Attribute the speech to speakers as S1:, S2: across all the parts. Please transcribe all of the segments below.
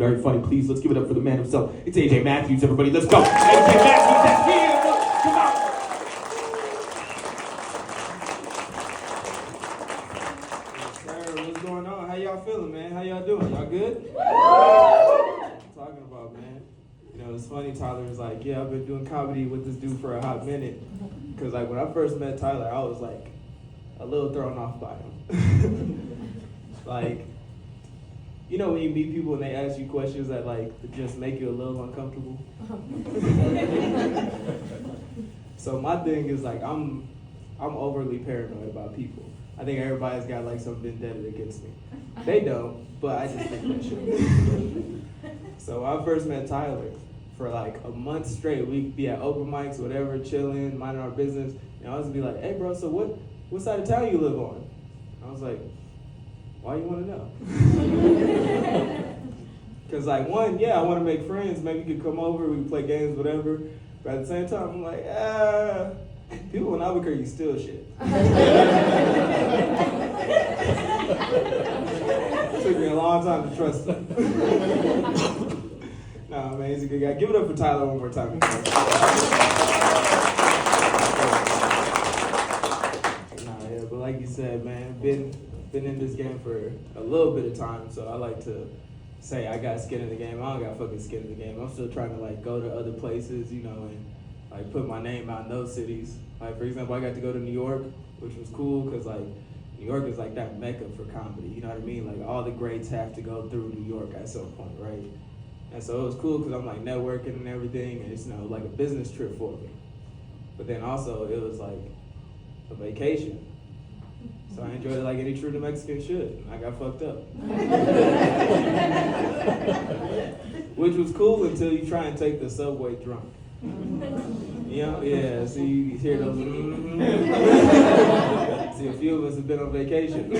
S1: very funny. Please, let's give it up for the man himself. It's AJ Mathews, everybody. Let's go. AJ Mathews, that's here. Come on.
S2: What's going on? How y'all feeling, man? How y'all doing? Y'all good? What I'm talking about, man. You know, it's funny, Tyler was like, yeah, I've been doing comedy with this dude for a hot minute. Because, like, when I first met Tyler, I was, like, a little thrown off by him. Like, you know when you meet people and they ask you questions that, like, just make you a little uncomfortable? So my thing is, like, I'm overly paranoid about people. I think everybody's got like some vendetta against me. They don't, but I just think that shit. So when I first met Tyler, for like a month straight, we'd be at open mics, whatever, chilling, minding our business. And I was be like, hey bro, so what side of town you live on? I was like, why you want to know? Because like one, yeah, I want to make friends. Maybe you could come over, we can play games, whatever. But at the same time, I'm like, people in Albuquerque steal shit. Took me a long time to trust him. Nah, man, he's a good guy. Give it up for Tyler one more time. Nah, yeah, but like you said, man, been in this game for a little bit of time, so I like to say I got skin in the game. I don't got fucking skin in the game. I'm still trying to like go to other places, you know, and like put my name out in those cities. Like for example, I got to go to New York, which was cool because like New York is like that mecca for comedy. You know what I mean? Like all the greats have to go through New York at some point, right? And so it was cool because I'm like networking and everything, and it's, you know, like a business trip for me. But then also it was like a vacation. So I enjoyed it like any true New Mexican should. I got fucked up. Which was cool until you try and take the subway drunk. You know? Yeah, so you hear those See, a few of us have been on vacation.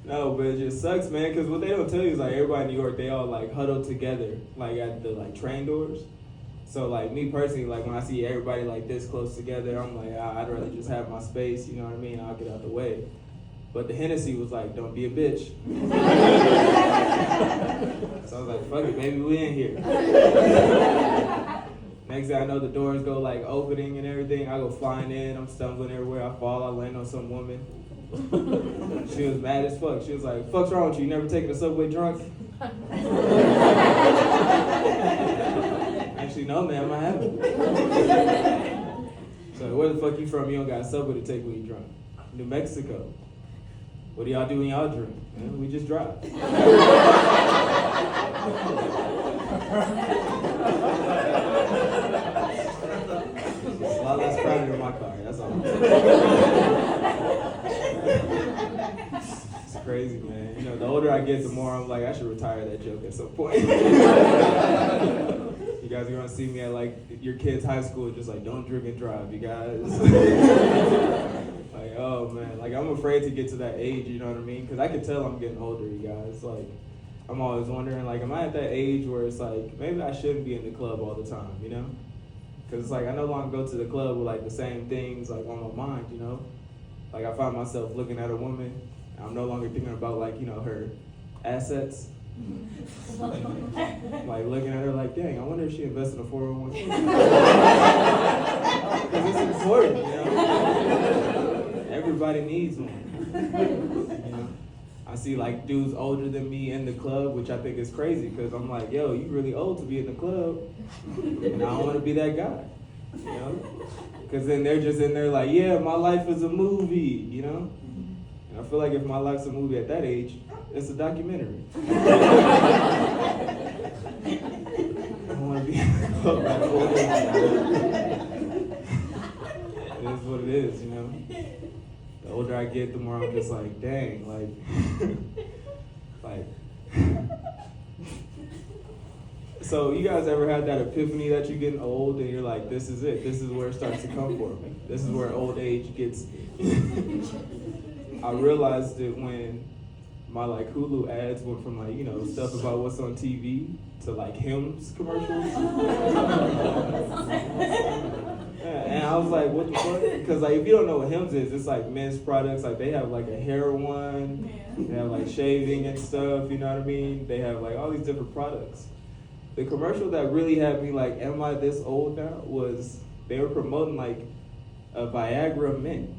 S2: No, but it just sucks, man, because what they don't tell you is like everybody in New York, they all like huddle together, like at the like train doors. So like me personally, like when I see everybody like this close together, I'm like, I'd rather just have my space, you know what I mean? I'll get out the way. But the Hennessy was like, don't be a bitch. So I was like, fuck it, baby, we in here. Next thing I know, the doors go like opening and everything. I go flying in, I'm stumbling everywhere. I fall, I land on some woman. She was mad as fuck. She was like, fuck's wrong with you? You never taken a subway drunk? Actually, no, ma'am, I haven't. So where the fuck you from? You don't got a subway to take when you drunk. New Mexico. What do y'all do when y'all drink? Man, we just drive. It's a lot less crowded in my car, that's all. It's crazy, man. You know, the older I get, the more I'm like, I should retire that joke at some point. You guys are gonna see me at like your kids' high school, just like, don't drink and drive, you guys. Like, oh man, like I'm afraid to get to that age, you know what I mean? Because I can tell I'm getting older, you guys. Like, I'm always wondering, like, am I at that age where it's like, maybe I shouldn't be in the club all the time, you know? Because it's like, I no longer go to the club with like the same things like on my mind, you know? Like I find myself looking at a woman, I'm no longer thinking about like, you know, her assets. Like looking at her like, dang, I wonder if she invested in a 401k. Because it's important, you know? Everybody needs one. You know? I see like dudes older than me in the club, which I think is crazy because I'm like, yo, you really old to be in the club. And I don't want to be that guy, you know? Because then they're just in there like, yeah, my life is a movie, you know? And I feel like if my life's a movie at that age, it's a documentary. I don't want to be in the club at 4 It is what it is, you know? The older I get, the more I'm just like, dang, like. So you guys ever had that epiphany that you're getting old and you're like, this is it. This is where it starts to come for me. This is where old age gets me. I realized it when my like Hulu ads went from like, you know, stuff about what's on TV to like Hims commercials. And I was like, what the fuck? Because like, if you don't know what Hims is, it's like men's products. Like they have like a hair one, they have like shaving and stuff, you know what I mean? They have like all these different products. The commercial that really had me like, am I this old now? Was they were promoting like a Viagra mint.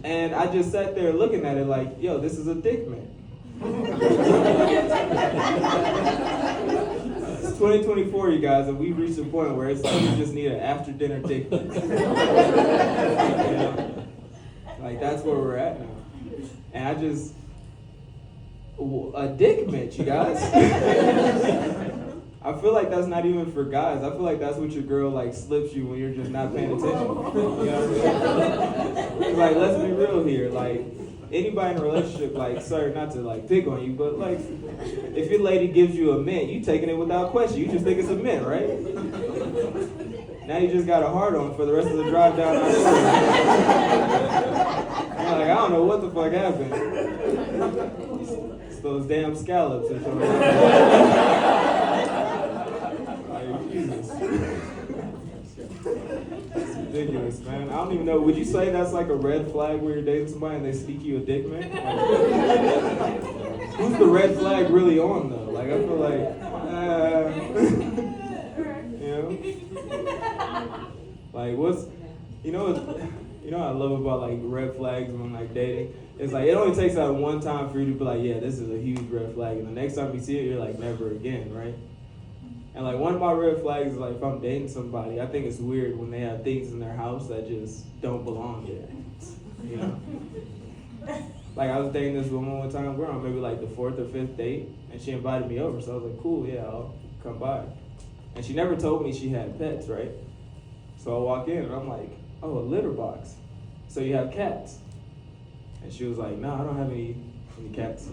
S2: And I just sat there looking at it like, yo, this is a dick mint. It's 2024, you guys, and we've reached a point where it's like you just need an after dinner dick mint. You know? Like that's where we're at now. And I just, a dick mint, you guys. I feel like that's not even for guys. I feel like that's what your girl like slips you when you're just not paying attention. You know what I'm saying? Like, let's be real here. Like, anybody in a relationship, like, sorry not to like pick on you, but like, if your lady gives you a mint, you taking it without question. You just think it's a mint, right? Now you just got a hard on for the rest of the drive down our road. You're like, I don't know what the fuck happened. It's those damn scallops or something. Jesus. It's ridiculous, man. I don't even know. Would you say that's like a red flag where you're dating somebody and they sneak you a dick, man? Like, who's the red flag really on, though? Like, I feel like, you know? Like, what's, you know what I love about, like, red flags when, like, dating? It's like, it only takes that one time for you to be like, yeah, this is a huge red flag. And the next time you see it, you're like, never again, right? And like one of my red flags is like if I'm dating somebody, I think it's weird when they have things in their house that just don't belong there. You know? Like I was dating this woman one time, we're on maybe like the 4th or 5th date, and she invited me over, so I was like, cool, yeah, I'll come by. And she never told me she had pets, right? So I walk in and I'm like, oh, a litter box. So you have cats? And she was like, no, I don't have any cats.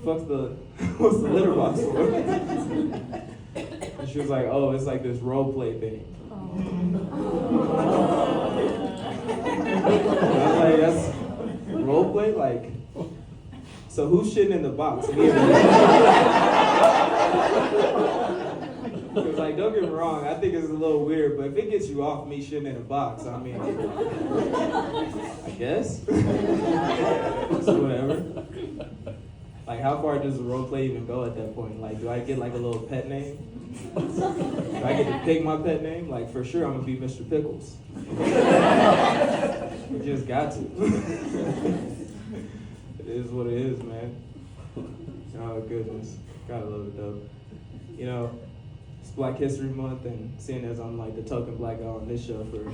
S2: What's the litter box for? And she was like, oh, it's like this role play thing. I was like, that's role play? Like, so who's shitting in the box? Me or you? Because like, don't get me wrong, I think it's a little weird, but if it gets you off me shitting in a box, I mean, I guess. So whatever. Like, how far does the role play even go at that point? Like, do I get like a little pet name? Do I get to pick my pet name? Like, for sure, I'm gonna be Mr. Pickles. You just got to. It is what it is, man. Oh goodness, gotta love it though. You know, it's Black History Month, and seeing as I'm like the token black guy on this show for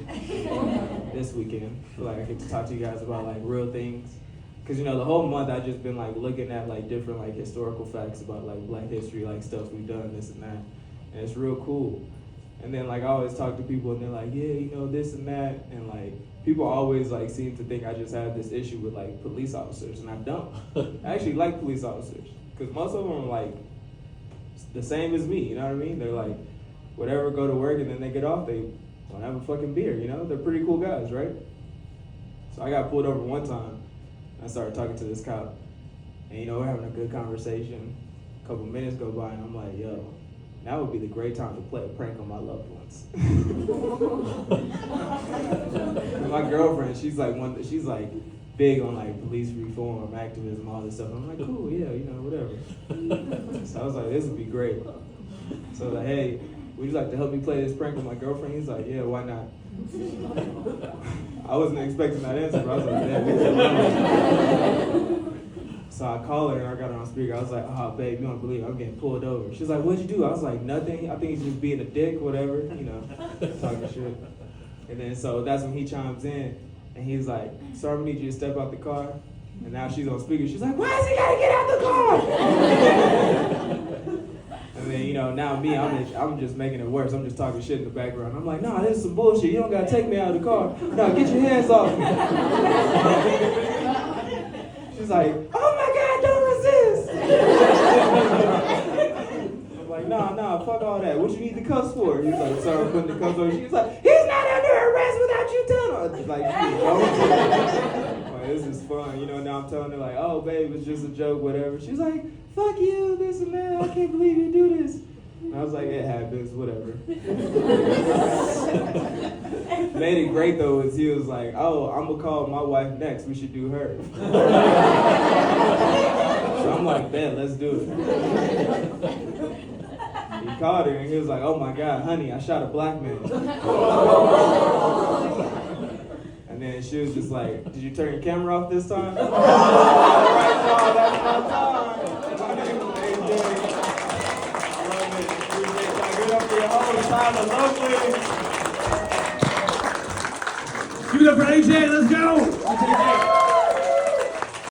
S2: this weekend, I feel like I get to talk to you guys about like real things. Cause you know the whole month I've just been like looking at like different like historical facts about like Black history, like stuff we've done, this and that, and it's real cool. And then like I always talk to people and they're like, yeah, you know this and that, and like people always like seem to think I just have this issue with like police officers, and I don't. I actually like police officers, cause most of them are like the same as me, you know what I mean? They're like whatever, go to work and then they get off, they want to have a fucking beer, you know? They're pretty cool guys, right? So I got pulled over one time. I started talking to this cop, and you know, we're having a good conversation. A couple minutes go by, and I'm like, yo, now would be the great time to play a prank on my loved ones. My girlfriend, she's like big on like police reform, activism, all this stuff. I'm like, cool, yeah, you know, whatever. So I was like, this would be great. So I was like, hey, would you like to help me play this prank with my girlfriend? He's like, yeah, why not? I wasn't expecting that answer, but I was like, damn. So I called her and I got her on speaker. I was like, oh, babe, you don't believe it. I'm getting pulled over. She's like, what'd you do? I was like, nothing. I think he's just being a dick, whatever, you know, talking shit. And then so that's when he chimes in and he's like, sir, we need you to step out the car. And now she's on speaker. She's like, why is he gotta get out the car? And then, you know, now me, I'm just making it worse. I'm just talking shit in the background. I'm like, nah, this is some bullshit. You don't gotta take me out of the car. No, get your hands off me. She's like, oh my God, don't resist. I'm like, nah, fuck all that. What you need the cuffs for? He's like, sorry, I'm putting the cuffs on. She's like, he's not under arrest without you telling her. Like, fun. You know, now I'm telling her like, oh, babe, it's just a joke, whatever. She's like, fuck you, this and that. I can't believe you do this. And I was like, it happens, whatever. Made it great though is he was like, oh, I'm gonna call my wife next. We should do her. So I'm like, bet, let's do it. He called her and he was like, oh my God, honey, I shot a black man. And then she was just like, did you turn your camera off this time? All right, y'all, that's my time. My name is AJ. I love it. Appreciate y'all. Give it up for your whole time. I love it.
S1: Give it up for AJ. Let's go.